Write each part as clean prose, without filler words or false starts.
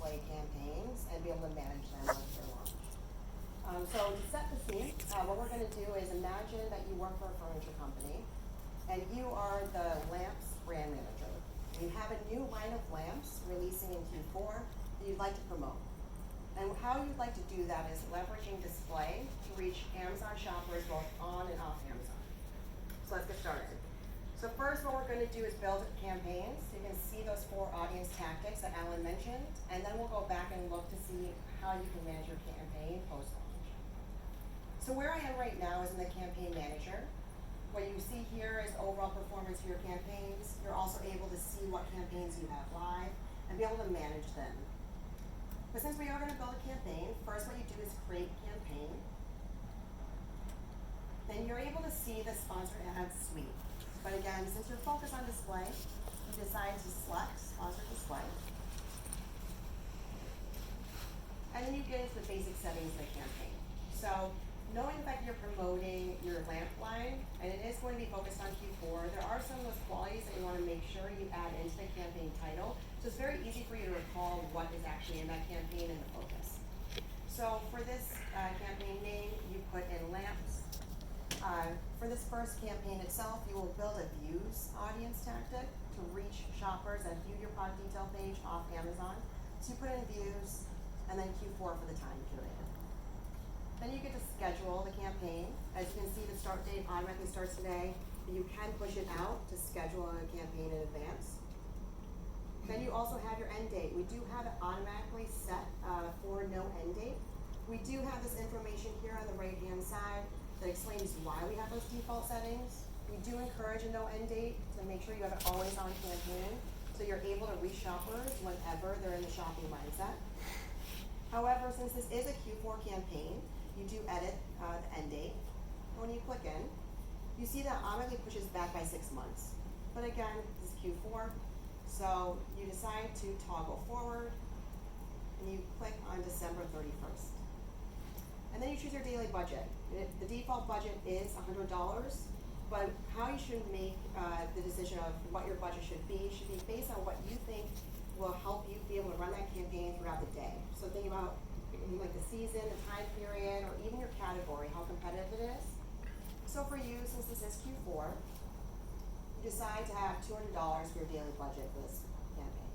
display campaigns and be able to manage them once they're launched. So to set the scene, what we're going to do is imagine that you work for a furniture company and you are the lamps brand manager. You have a new line of lamps releasing in Q4 that you'd like to promote. And how you'd like to do that is leveraging display to reach Amazon shoppers both on and off Amazon. So let's get started. So first, what we're going to do is build campaigns. You can see those 4 audience tactics that Alan mentioned, and then we'll go back and look to see how you can manage your campaign post-launch. So where I am right now is in the campaign manager. What you see here is overall performance for your campaigns. You're also able to see what campaigns you have live and be able to manage them. But since we are going to build a campaign, first what you do is create campaign. Then you're able to see the sponsored ads suite. But again, since you're focused on display, you decide to select sponsored display. And then you get into the basic settings of the campaign. So knowing that you're promoting your lamp line, and it is going to be focused on Q4, there are some of those qualities that you want to make sure you add into the campaign title. So it's very easy for you to recall what is actually in that campaign and the focus. So for this campaign name, you put in lamps. For this first campaign itself, you will build a views audience tactic to reach shoppers that view your product detail page off Amazon. So you put in views and then Q4 for the time period. Then you get to schedule the campaign. As you can see, the start date automatically starts today, but you can push it out to schedule a campaign in advance. Then you also have your end date. We do have it automatically set for no end date. We do have this information here on the right-hand side that explains why we have those default settings. We do encourage a no end date to make sure you have an always on campaign so you're able to reach shoppers whenever they're in the shopping mindset. However, since this is a Q4 campaign, you do edit the end date. When you click in, you see that automatically pushes back by 6 months. But again, this is Q4, so you decide to toggle forward and you click on December 31st. And then you choose your daily budget. The default budget is $100, but how you should make the decision of what your budget should be based on what you think will help you be able to run that campaign throughout the day. So think about like the season, the time period, or even your category, how competitive it is. So for you, since this is Q4, you decide to have $200 for your daily budget for this campaign.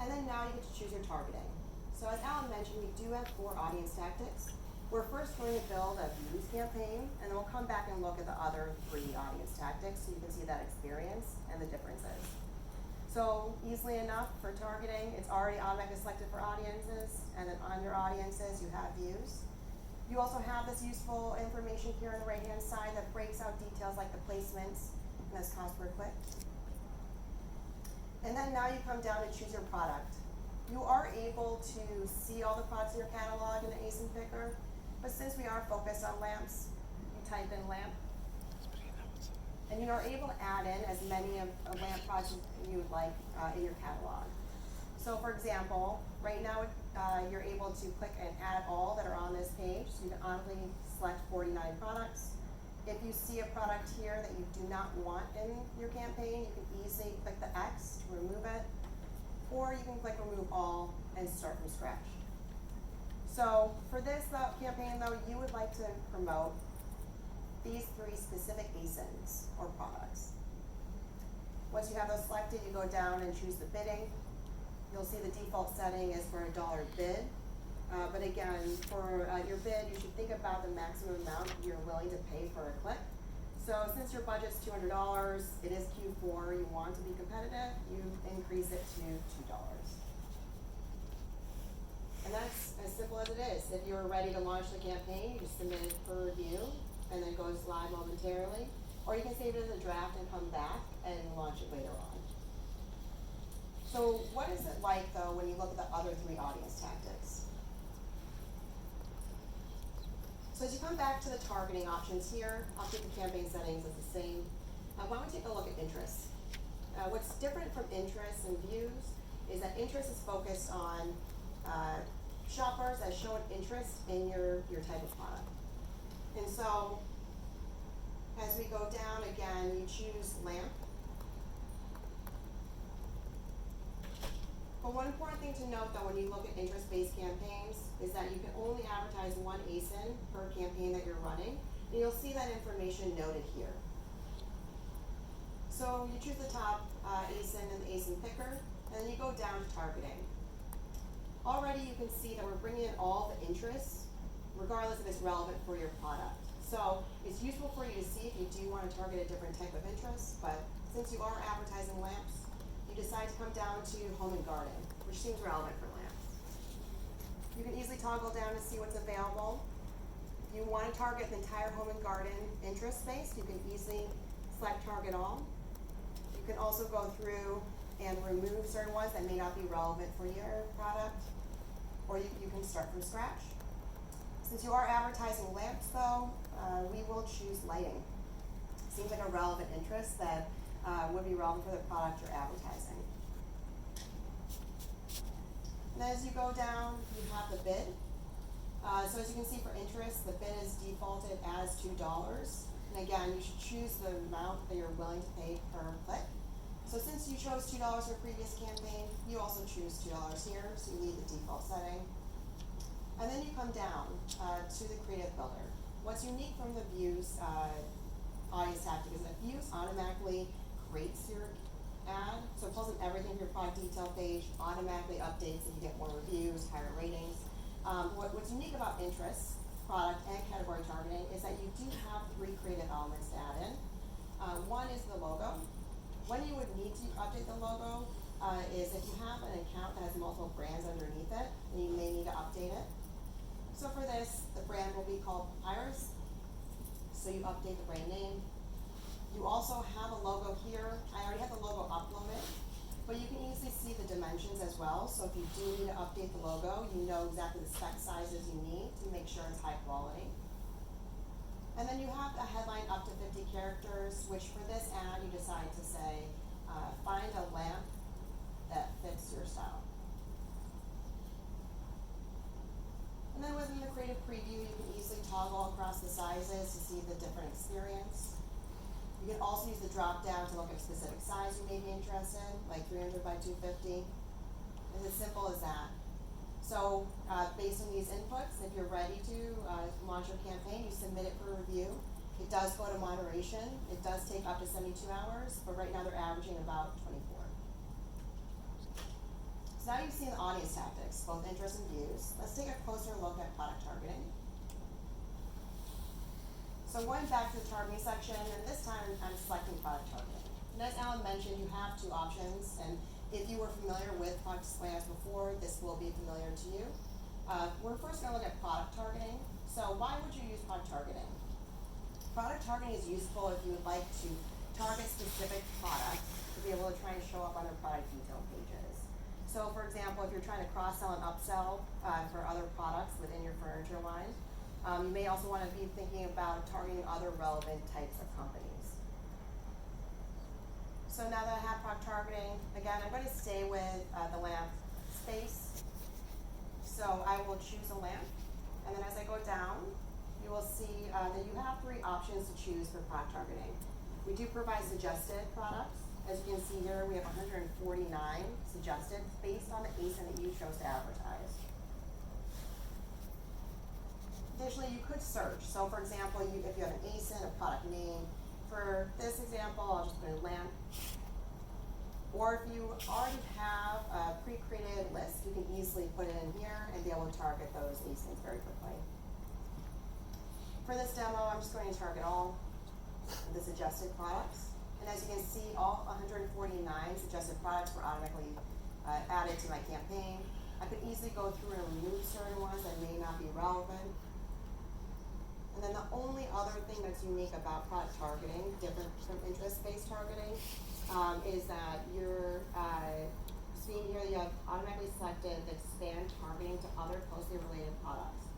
And then now you get to choose your targeting. So as Alan mentioned, we do have 4 audience tactics. We're first going to build a views campaign, and then we'll come back and look at the other 3 audience tactics so you can see that experience and the differences. So easily enough for targeting, it's already automatically selected for audiences, and then under audiences you have views. You also have this useful information here on the right-hand side that breaks out details like the placements and this cost per click. And then now you come down to choose your product. You are able to see all the products in your catalog in the ASIN picker, but since we are focused on lamps, you type in lamp. And you are able to add in as many of lamp products as you would like in your catalog. So for example, right now you're able to click and add all that are on this page. So you can automatically select 49 products. If you see a product here that you do not want in your campaign, you can easily click the X to remove it. Or you can click remove all and start from scratch. So for this campaign though, you would like to promote these 3 specific ASINs or products. Once you have those selected, you go down and choose the bidding. You'll see the default setting is for $1 bid. But again, for your bid, you should think about the maximum amount you're willing to pay for a click. So since your budget's $200, it is Q4, you want to be competitive, you increase it to $2. And that's as simple as it is. If you're ready to launch the campaign, you just submit it for review, and then it goes live momentarily. Or you can save it as a draft and come back and launch it later on. So what is it like though when you look at the other 3 audience tactics? So as you come back to the targeting options here, I'll keep the campaign settings as the same. Why don't we take a look at interests? What's different from interests and views is that interest is focused on shoppers that show an interest in your type of product. And so as we go down again, you choose lamp. But one important thing to note though when you look at interest-based campaigns is that you can only advertise one ASIN per campaign that you're running, and you'll see that information noted here. So you choose the top ASIN and the ASIN picker, and then you go down to targeting. Already you can see that we're bringing in all the interests, regardless if it's relevant for your product. So it's useful for you to see if you do want to target a different type of interest, but since you are advertising lamps, you decide to come down to home and garden, which seems relevant for lamps. You can easily toggle down to see what's available. If you want to target the entire home and garden interest space, you can easily select target all. You can also go through and remove certain ones that may not be relevant for your product, or you can start from scratch. Since you are advertising lamps though, we will choose lighting. Seems like a relevant interest that would be relevant for the product you're advertising. And then as you go down, you have the bid. So as you can see for interest, the bid is defaulted as $2. And again, you should choose the amount that you're willing to pay per click. So since you chose $2 for previous campaign, you also choose $2 here, so you leave the default setting. And then you come down to the creative builder. What's unique from the views audience tactic is that views automatically creates your ad, so it pulls in everything from your product detail page, automatically updates if you get more reviews, higher ratings. What's unique about interest, product, and category targeting is that you do have 3 creative elements to add in. One is the logo. When you would need to update the logo is if you have an account that has multiple brands underneath it, then you may need to update it. So for this, the brand will be called Iris. So you update the brand name. You also have a logo here. I already have the logo uploaded, but you can easily see the dimensions as well. So if you do need to update the logo, you know exactly the spec sizes you need to make sure it's high quality. And then you have a headline up to 50 characters, which for this ad, you decide to say, find a lamp that fits your style. And then within the creative preview, you can easily toggle across the sizes to see the different experience. You can also use the drop down to look at a specific size you may be interested in, like 300 by 250. It's as simple as that. So based on these inputs, if you're ready to launch your campaign, you submit it for review. It does go to moderation. It does take up to 72 hours, but right now they're averaging about 24. So now you've seen the audience tactics, both interest and views. Let's take a closer look at product targeting. So going back to the targeting section, and this time I'm selecting product targeting. And as Alan mentioned, you have 2 options, and if you were familiar with product display ads before, this will be familiar to you. We're first going to look at product targeting. So why would you use product targeting? Product targeting is useful if you would like to target specific products to be able to try and show up on their product detail pages. So for example, if you're trying to cross-sell and upsell for other products within your furniture line, you may also want to be thinking about targeting other relevant types of companies. So now that I have product targeting, again, I'm going to stay with the lamp space. So I will choose a lamp, and then as I go down, you will see that you have 3 options to choose for product targeting. We do provide suggested products. As you can see here, we have 149 suggested based on the ASIN that you chose to advertise. Additionally, you could search. So for example, if you have an ASIN, a product name, for this example, I'll just put in lamp. Or if you already have a pre-created list, you can easily put it in here and be able to target those ASINs very quickly. For this demo, I'm just going to target all the suggested products. And as you can see, all 149 suggested products were automatically added to my campaign. I could easily go through and remove certain ones that may not be relevant. And then the only other thing that's unique about product targeting, different from interest-based targeting, is that you're seeing here you have automatically selected the expand targeting to other closely related products.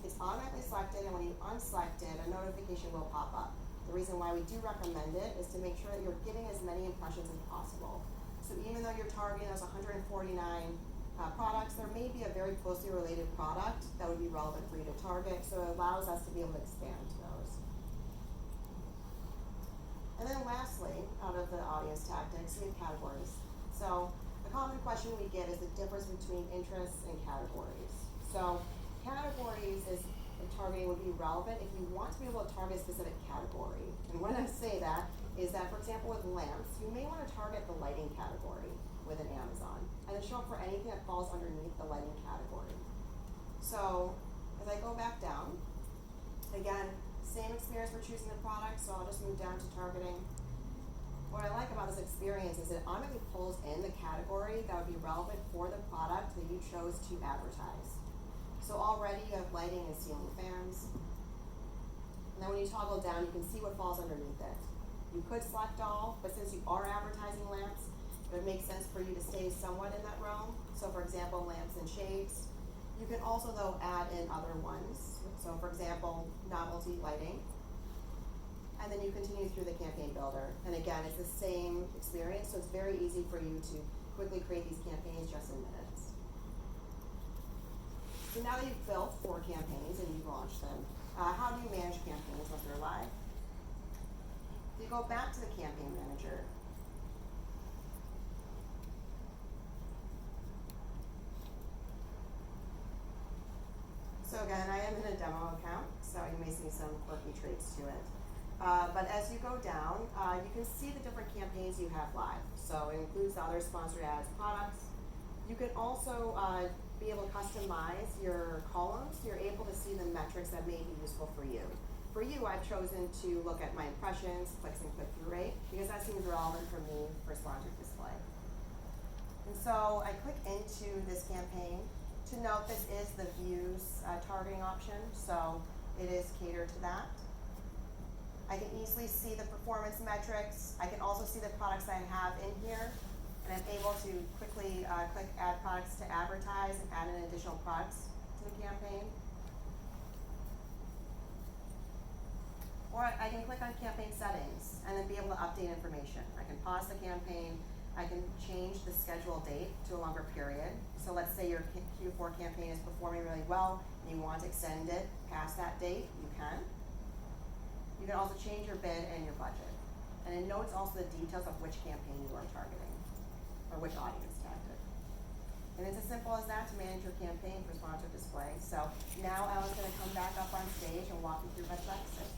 It's automatically selected, and when you unselect it, a notification will pop up. The reason why we do recommend it is to make sure that you're getting as many impressions as possible. So even though you're targeting those 149 products, there may be a very closely related product that would be relevant for you to target, so it allows us to be able to expand to those. And then lastly, out of the audience tactics, we have categories. So a A common question we get is the difference between interests and categories. So categories is targeting would be relevant if you want to be able to target a specific category. And when I say that is that, for example, with lamps, you may want to target the lighting category within Amazon and then show up for anything that falls underneath the lighting category. So as I go back down, again, same experience for choosing the product, so I'll just move down to targeting. What I like about this experience is it automatically pulls in the category that would be relevant for the product that you chose to advertise. So already you have lighting and ceiling fans. And then when you toggle down, you can see what falls underneath it. You could select all, but since you are advertising lamps, it would make sense for you to stay somewhat in that realm. So for example, lamps and shades. You can also though add in other ones. So for example, novelty lighting. And then you continue through the campaign builder. And again, it's the same experience, so it's very easy for you to quickly create these campaigns just in minutes. So now that you've built 4 campaigns and you've launched them, how do you manage campaigns once they're live? You go back to the campaign manager. So again, I am in a demo account, so you may see some quirky traits to it. But as you go down, you can see the different campaigns you have live. So it includes the other sponsored ads products. You can also be able to customize your columns. You're able to see the metrics that may be useful for you. For you, I've chosen to look at my impressions, clicks, and click-through rate because that seems relevant for me for sponsored display. And so I click into this campaign. To note, this is the views targeting option, so it is catered to that. I can easily see the performance metrics. I can also see the products I have in here, and I'm able to quickly click add products to advertise and add in additional products to the campaign. Or I can click on campaign settings and then be able to update information. I can pause the campaign. I can change the schedule date to a longer period. So let's say your Q4 campaign is performing really well and you want to extend it past that date, you can. You can also change your bid and your budget. And it notes also the details of which campaign you are targeting or which audience tactic. And it's as simple as that to manage your campaign for sponsored display. So now Alan's going to come back up on stage and walk you through best practices.